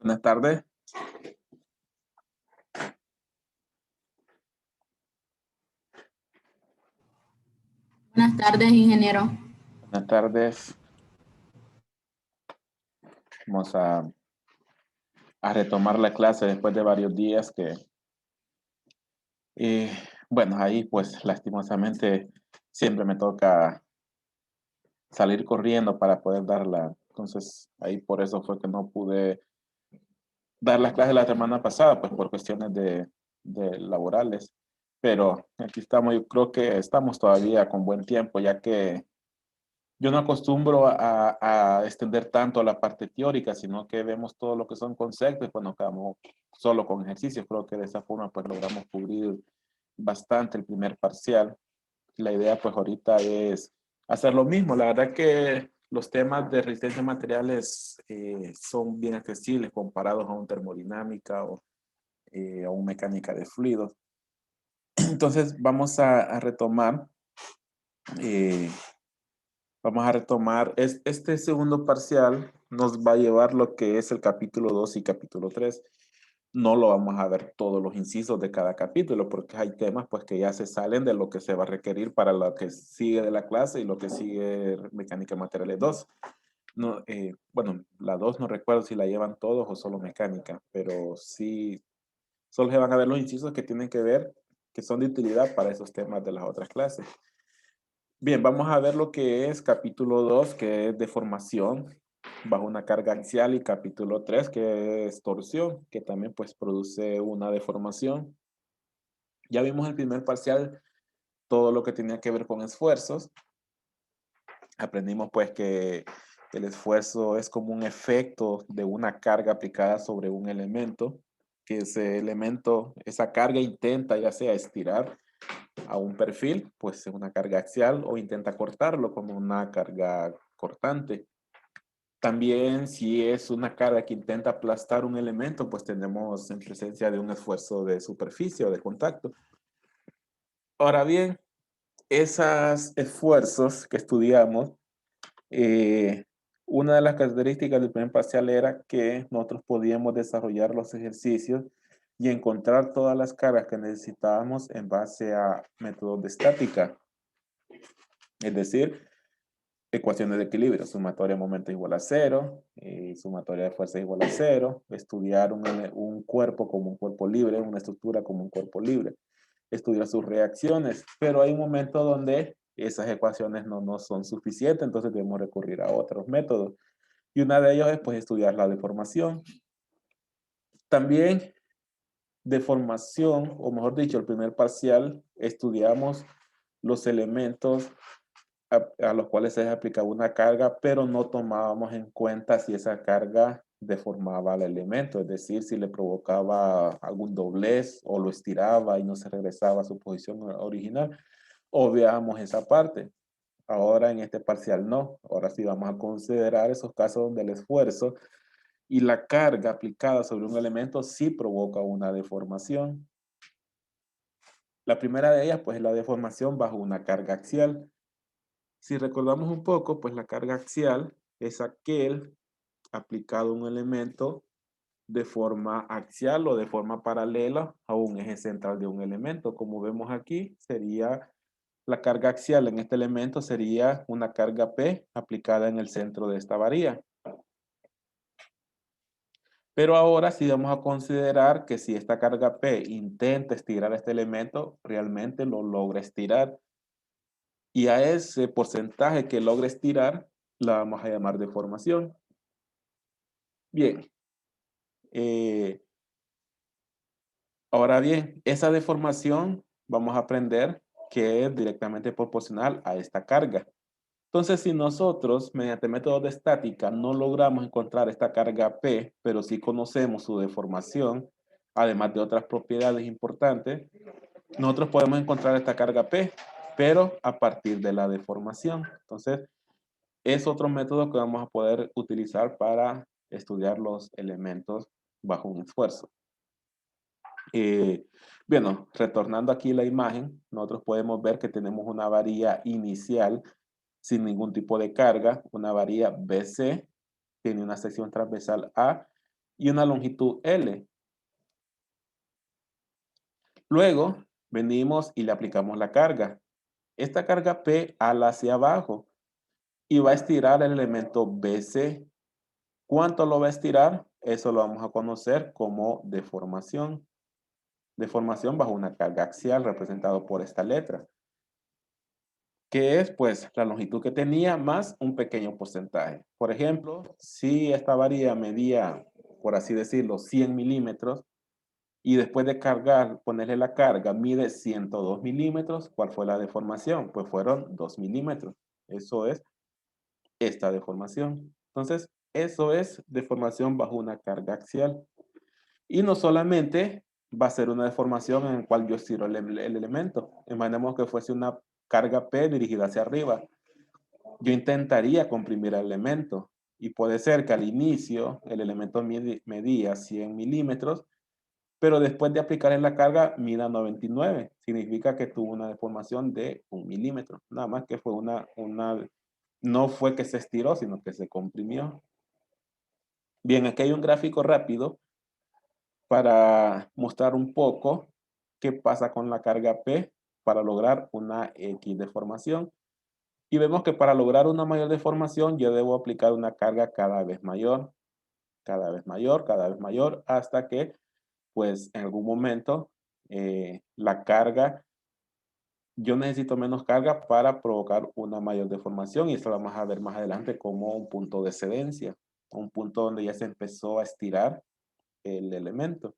Buenas tardes. Buenas tardes, ingeniero. Buenas tardes. Vamos a retomar la clase después de varios días y bueno, ahí pues lastimosamente siempre me toca salir corriendo para poder darla. Entonces ahí por eso fue que no pude dar las clases la semana pasada, pues por cuestiones de laborales. Pero aquí estamos, yo creo que estamos todavía con buen tiempo, ya que yo no acostumbro a extender tanto la parte teórica, sino que vemos todo lo que son conceptos y pues nos quedamos solo con ejercicios. Creo que de esa forma pues logramos cubrir bastante el primer parcial. La idea pues ahorita es hacer lo mismo. La verdad que los temas de resistencia a materiales son bien accesibles comparados a un termodinámica o a un mecánica de fluidos. Entonces vamos a retomar eh, Vamos a retomar. Este segundo parcial nos va a llevar lo que es el capítulo 2 y capítulo 3. No lo vamos a ver todos los incisos de cada capítulo porque hay temas pues que ya se salen de lo que se va a requerir para lo que sigue de la clase y lo que sigue mecánica de materiales 2. No, bueno, la 2 no recuerdo si la llevan todos o solo mecánica, pero sí, solo se van a ver los incisos que tienen que ver, que son de utilidad para esos temas de las otras clases. Bien, vamos a ver lo que es capítulo 2, que es deformación bajo una carga axial, y capítulo 3, que es torsión, que también pues produce una deformación. Ya vimos el primer parcial, todo lo que tenía que ver con esfuerzos. Aprendimos pues que el esfuerzo es como un efecto de una carga aplicada sobre un elemento, que ese elemento, esa carga intenta ya sea estirar a un perfil, pues es una carga axial, o intenta cortarlo como una carga cortante. También si es una carga que intenta aplastar un elemento, pues tenemos en presencia de un esfuerzo de superficie o de contacto. Ahora bien, esos esfuerzos que estudiamos, eh, una de las características del primer parcial era que nosotros podíamos desarrollar los ejercicios y encontrar todas las cargas que necesitábamos en base a métodos de estática. Es decir, ecuaciones de equilibrio, sumatoria de momento igual a cero, sumatoria de fuerza igual a cero, estudiar un cuerpo como un cuerpo libre, una estructura como un cuerpo libre, estudiar sus reacciones, pero hay un momento donde esas ecuaciones no son suficientes, entonces debemos recurrir a otros métodos. Y una de ellos es pues estudiar la deformación. También deformación, o mejor dicho, el primer parcial, estudiamos los elementos a los cuales se les aplicaba una carga, pero no tomábamos en cuenta si esa carga deformaba el elemento, es decir, si le provocaba algún doblez o lo estiraba y no se regresaba a su posición original, obviamos esa parte. Ahora en este parcial no, ahora sí vamos a considerar esos casos donde el esfuerzo y la carga aplicada sobre un elemento sí provoca una deformación. La primera de ellas pues es la deformación bajo una carga axial. Si recordamos un poco, pues la carga axial es aquel aplicado a un elemento de forma axial o de forma paralela a un eje central de un elemento. Como vemos aquí, sería la carga axial en este elemento sería una carga P aplicada en el centro de esta varilla. Pero ahora sí vamos a considerar que si esta carga P intenta estirar este elemento, realmente lo logra estirar. Y a ese porcentaje que logra estirar, la vamos a llamar deformación. Bien, eh, ahora bien, esa deformación vamos a aprender que es directamente proporcional a esta carga. Entonces, si nosotros, mediante métodos de estática, no logramos encontrar esta carga P, pero sí conocemos su deformación, además de otras propiedades importantes, nosotros podemos encontrar esta carga P, pero a partir de la deformación. Entonces, es otro método que vamos a poder utilizar para estudiar los elementos bajo un esfuerzo. Bueno, retornando aquí la imagen, nosotros podemos ver que tenemos una varilla inicial sin ningún tipo de carga, una varilla BC, tiene una sección transversal A y una longitud L. Luego, venimos y le aplicamos la carga. Esta carga P ala hacia abajo y va a estirar el elemento BC. ¿Cuánto lo va a estirar? Eso lo vamos a conocer como deformación. Deformación bajo una carga axial representado por esta letra, que es pues la longitud que tenía más un pequeño porcentaje. Por ejemplo, si esta varilla medía, por así decirlo, 100 milímetros, y después de cargar, ponerle la carga, mide 102 milímetros, ¿cuál fue la deformación? Pues fueron 2 milímetros. Eso es esta deformación. Entonces, eso es deformación bajo una carga axial. Y no solamente va a ser una deformación en la cual yo estiro el elemento. Imaginemos que fuese una carga P dirigida hacia arriba. Yo intentaría comprimir el elemento. Y puede ser que al inicio el elemento medía 100 milímetros, pero después de aplicarle la carga mida 99. Significa que tuvo una deformación de 1 milímetro. Nada más que fue no fue que se estiró, sino que se comprimió. Bien, aquí hay un gráfico rápido para mostrar un poco qué pasa con la carga P para lograr una X deformación. Y vemos que para lograr una mayor deformación yo debo aplicar una carga cada vez mayor, cada vez mayor, cada vez mayor, hasta que pues en algún momento la carga, yo necesito menos carga para provocar una mayor deformación y esto lo vamos a ver más adelante como un punto de excedencia, un punto donde ya se empezó a estirar el elemento.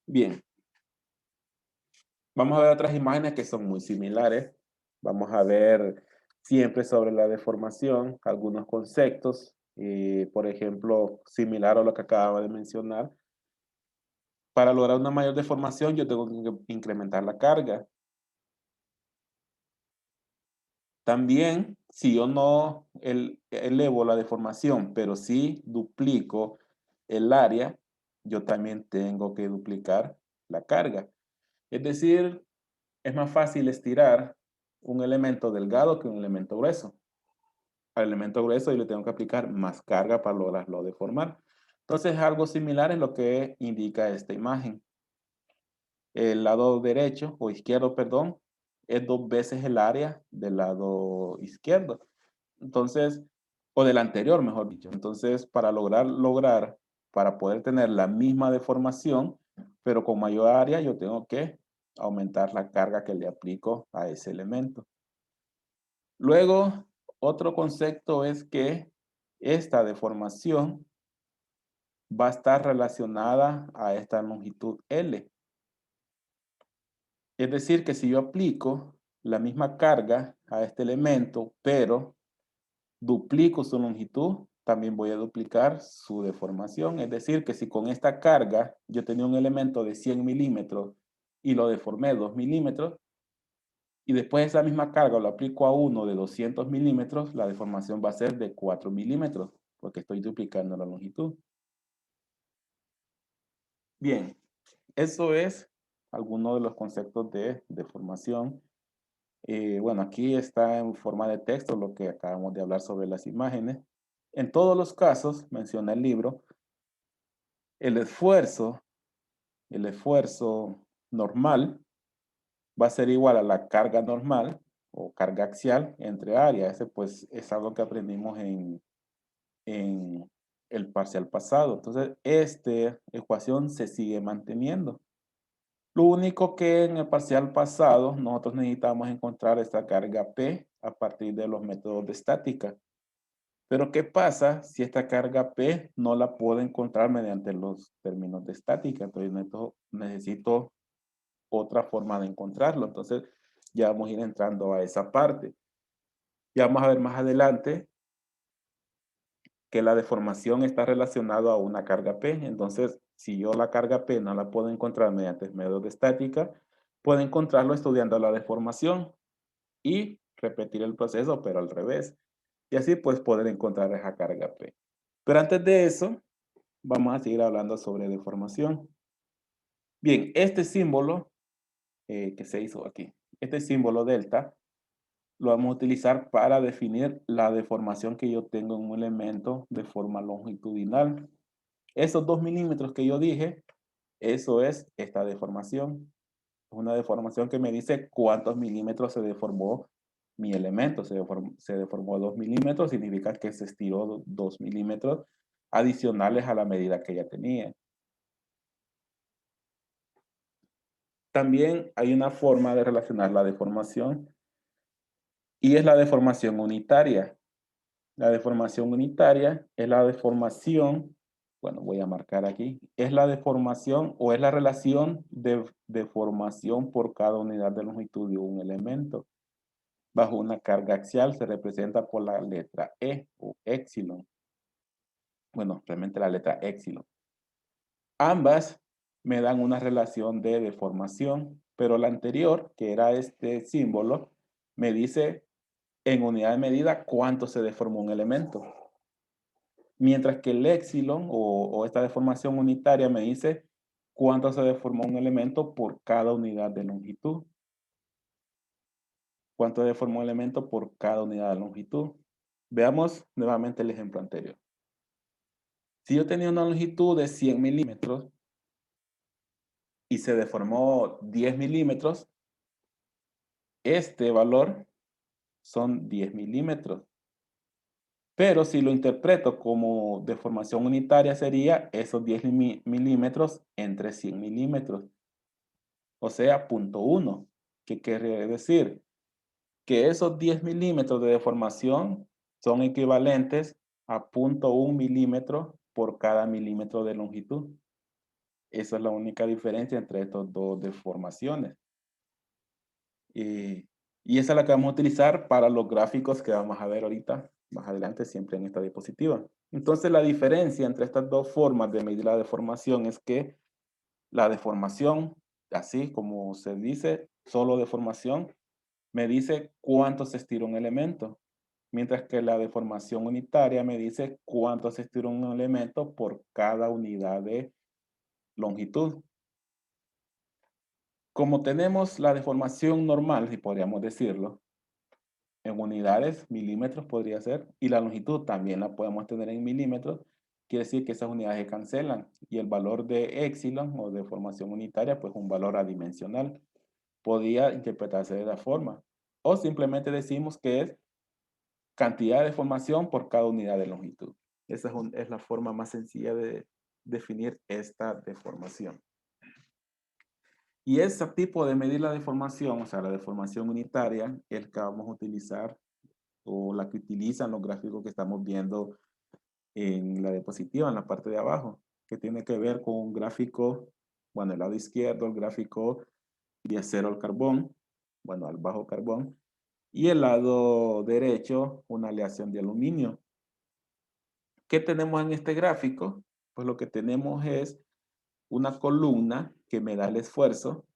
Bien, vamos a ver otras imágenes que son muy similares. Vamos a ver siempre sobre la deformación, algunos conceptos, por ejemplo, similar a lo que acababa de mencionar. Para lograr una mayor deformación, yo tengo que incrementar la carga. También, si yo no elevo la deformación, pero sí duplico el área, yo también tengo que duplicar la carga. Es decir, es más fácil estirar un elemento delgado que un elemento grueso. Al elemento grueso yo le tengo que aplicar más carga para lograrlo deformar. Entonces, algo similar es lo que indica esta imagen. El lado derecho o izquierdo, perdón, es 2 veces el área del lado izquierdo. Entonces, o del anterior, mejor dicho. Entonces, para poder tener la misma deformación, pero con mayor área, yo tengo que aumentar la carga que le aplico a ese elemento. Luego, otro concepto es que esta deformación va a estar relacionada a esta longitud L. Es decir, que si yo aplico la misma carga a este elemento, pero duplico su longitud, también voy a duplicar su deformación. Es decir, que si con esta carga yo tenía un elemento de 100 milímetros y lo deformé 2 milímetros, y después esa misma carga lo aplico a uno de 200 milímetros, la deformación va a ser de 4 milímetros, porque estoy duplicando la longitud. Bien, eso es alguno de los conceptos de deformación. Bueno, aquí está en forma de texto lo que acabamos de hablar sobre las imágenes. En todos los casos, menciona el libro, el esfuerzo, el esfuerzo normal va a ser igual a la carga normal o carga axial entre áreas. Ese pues es algo que aprendimos en el parcial pasado. Entonces, esta ecuación se sigue manteniendo. Lo único que en el parcial pasado nosotros necesitamos encontrar esta carga P a partir de los métodos de estática. Pero ¿qué pasa si esta carga P no la puedo encontrar mediante los términos de estática? Entonces necesito otra forma de encontrarlo. Entonces ya vamos a ir entrando a esa parte. Ya vamos a ver más adelante que la deformación está relacionada a una carga P. Entonces, si yo la carga P no la puedo encontrar mediante métodos de estática, puedo encontrarlo estudiando la deformación y repetir el proceso, pero al revés. Y así pues poder encontrar esa carga P. Pero antes de eso, vamos a seguir hablando sobre deformación. Bien, este símbolo que se hizo aquí, este símbolo delta, lo vamos a utilizar para definir la deformación que yo tengo en un elemento de forma longitudinal. Esos 2 milímetros que yo dije, eso es esta deformación. Es una deformación que me dice cuántos milímetros se deformó mi elemento. Se deformó 2 milímetros, significa que se estiró 2 milímetros adicionales a la medida que ya tenía. También hay una forma de relacionar la deformación y es la deformación unitaria. La deformación unitaria es la deformación, bueno, voy a marcar aquí, es la deformación o es la relación de deformación por cada unidad de longitud de un elemento. Bajo una carga axial se representa por la letra E o épsilon. Bueno, realmente la letra épsilon. Ambas me dan una relación de deformación, pero la anterior, que era este símbolo, me dice en unidad de medida cuánto se deformó un elemento. Mientras que el épsilon o esta deformación unitaria me dice cuánto se deformó un elemento por cada unidad de longitud. Cuánto deformó un elemento por cada unidad de longitud. Veamos nuevamente el ejemplo anterior. Si yo tenía una longitud de 100 milímetros y se deformó 10 milímetros, este valor son 10 milímetros. Pero si lo interpreto como deformación unitaria sería esos 10 milímetros entre 100 milímetros. O sea, 0.1. ¿Qué quiere decir? Que esos 10 milímetros de deformación son equivalentes a 0.1 milímetro por cada milímetro de longitud. Esa es la única diferencia entre estas dos deformaciones. Y esa es la que vamos a utilizar para los gráficos que vamos a ver ahorita, más adelante, siempre en esta diapositiva. Entonces, la diferencia entre estas dos formas de medir la deformación es que la deformación, así como se dice, solo deformación, me dice cuánto se estira un elemento, mientras que la deformación unitaria me dice cuánto se estira un elemento por cada unidad de longitud. Como tenemos la deformación normal, si podríamos decirlo, en unidades, milímetros podría ser, y la longitud también la podemos tener en milímetros, quiere decir que esas unidades se cancelan y el valor de épsilon o de formación unitaria, pues un valor adimensional, podría interpretarse de la forma. O simplemente decimos que es cantidad de deformación por cada unidad de longitud. Esa es la forma más sencilla de definir esta deformación. Y ese tipo de medir la deformación, o sea, la deformación unitaria, es el que vamos a utilizar o la que utilizan los gráficos que estamos viendo en la diapositiva, en la parte de abajo, que tiene que ver con un gráfico, bueno, el lado izquierdo, el gráfico de acero al carbón, bueno, al bajo carbón, y el lado derecho, una aleación de aluminio. ¿Qué tenemos en este gráfico? Pues lo que tenemos es una columna que me da el esfuerzo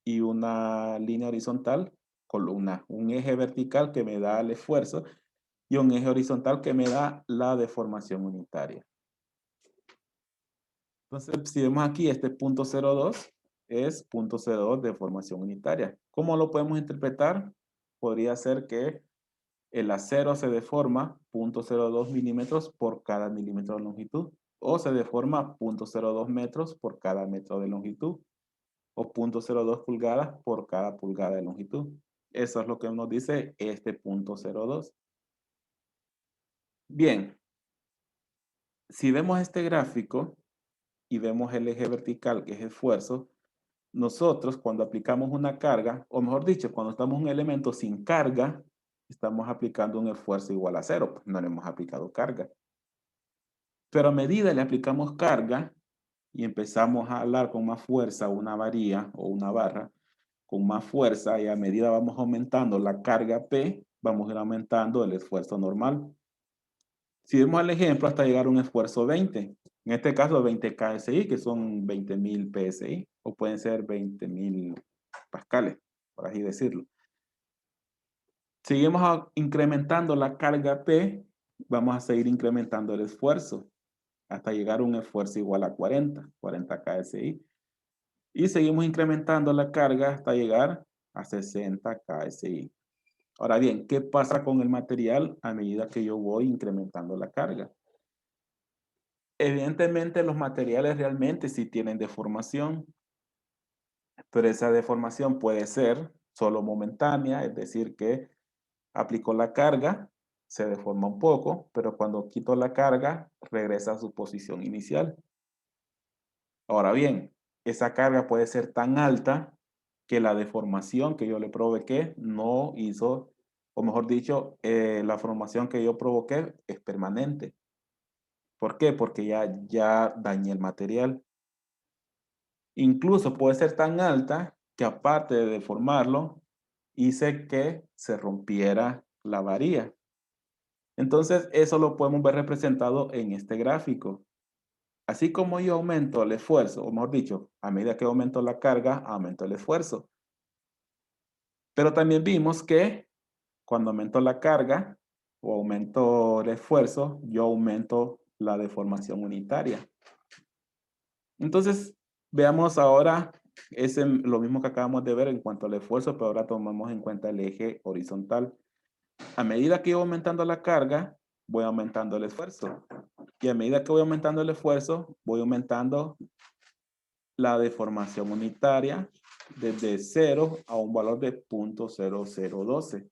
y una línea horizontal, columna, un eje vertical que me da el esfuerzo y un eje horizontal que me da la deformación unitaria. Entonces, si vemos aquí, este punto 0,2 es punto 0,2 de deformación unitaria. ¿Cómo lo podemos interpretar? Podría ser que el acero se deforma 0.02 milímetros por cada milímetro de longitud, o se deforma 0.02 metros por cada metro de longitud, o 0.02 pulgadas por cada pulgada de longitud. Eso es lo que nos dice este punto 0,2. Bien, si vemos este gráfico y vemos el eje vertical, que es esfuerzo, nosotros cuando aplicamos una carga, o mejor dicho, cuando estamos en un elemento sin carga, estamos aplicando un esfuerzo igual a 0, pues no le hemos aplicado carga. Pero a medida le aplicamos carga y empezamos a jalar con más fuerza una varilla o una barra, con más fuerza, y a medida vamos aumentando la carga P, vamos a ir aumentando el esfuerzo normal. Si vemos el ejemplo, hasta llegar a un esfuerzo 20. En este caso 20 KSI, que son 20.000 PSI, o pueden ser 20.000 pascales, por así decirlo. Seguimos incrementando la carga P, vamos a seguir incrementando el esfuerzo, hasta llegar a un esfuerzo igual a 40 KSI. Y seguimos incrementando la carga hasta llegar a 60 KSI. Ahora bien, ¿qué pasa con el material a medida que yo voy incrementando la carga? Evidentemente los materiales realmente sí tienen deformación, pero esa deformación puede ser solo momentánea, es decir, que aplico la carga, se deforma un poco, pero cuando quito la carga, regresa a su posición inicial. Ahora bien, esa carga puede ser tan alta que la deformación que yo le provoqué no hizo, o mejor dicho, la formación que yo provoqué es permanente. ¿Por qué? Porque ya dañé el material. Incluso puede ser tan alta que aparte de deformarlo, hice que se rompiera la varilla. Entonces, eso lo podemos ver representado en este gráfico. Así como yo aumento el esfuerzo, o mejor dicho, a medida que aumento la carga, aumento el esfuerzo. Pero también vimos que cuando aumento la carga o aumento el esfuerzo, yo aumento la deformación unitaria. Entonces, veamos ahora lo mismo que acabamos de ver en cuanto al esfuerzo, pero ahora tomamos en cuenta el eje horizontal. A medida que voy aumentando la carga, voy aumentando el esfuerzo. Y a medida que voy aumentando el esfuerzo, voy aumentando la deformación unitaria desde 0 a un valor de 0.0012.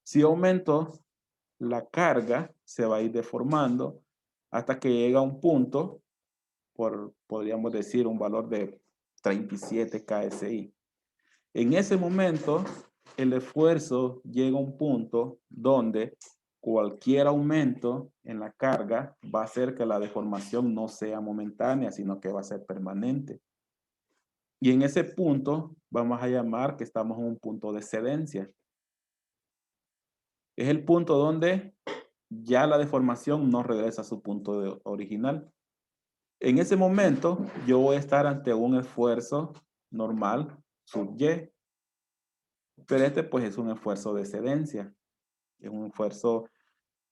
Si aumento la carga, se va a ir deformando hasta que llega a un punto, podríamos decir un valor de 37 KSI. En ese momento, el esfuerzo llega a un punto donde cualquier aumento en la carga va a hacer que la deformación no sea momentánea, sino que va a ser permanente. Y en ese punto vamos a llamar que estamos en un punto de excedencia. Es el punto donde ya la deformación no regresa a su punto original. En ese momento yo voy a estar ante un esfuerzo normal, sub Y, pero este pues es un esfuerzo de excedencia. Es un esfuerzo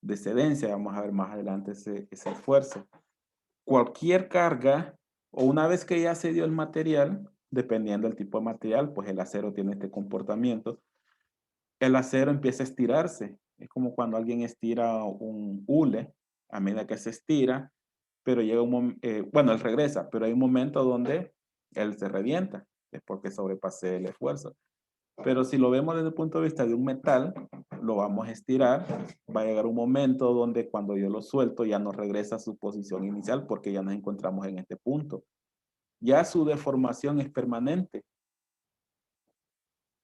de excedencia, vamos a ver más adelante ese esfuerzo. Cualquier carga, o una vez que ya se dio el material, dependiendo del tipo de material, pues el acero tiene este comportamiento, el acero empieza a estirarse. Es como cuando alguien estira un hule, a medida que se estira, pero llega un momento, bueno, él regresa, pero hay un momento donde él se revienta, es porque sobrepasé el esfuerzo. Pero si lo vemos desde el punto de vista de un metal, lo vamos a estirar, va a llegar un momento donde cuando yo lo suelto ya no regresa a su posición inicial porque ya nos encontramos en este punto. Ya su deformación es permanente.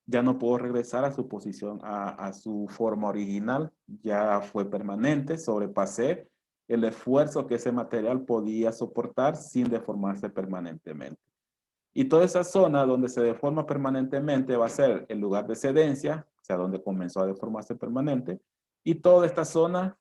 Ya no puedo regresar a su posición, a su forma original. Ya fue permanente, sobrepasé el esfuerzo que ese material podía soportar sin deformarse permanentemente. Y toda esa zona donde se deforma permanentemente va a ser el lugar de excedencia, o sea, donde comenzó a deformarse permanente. Y toda esta zona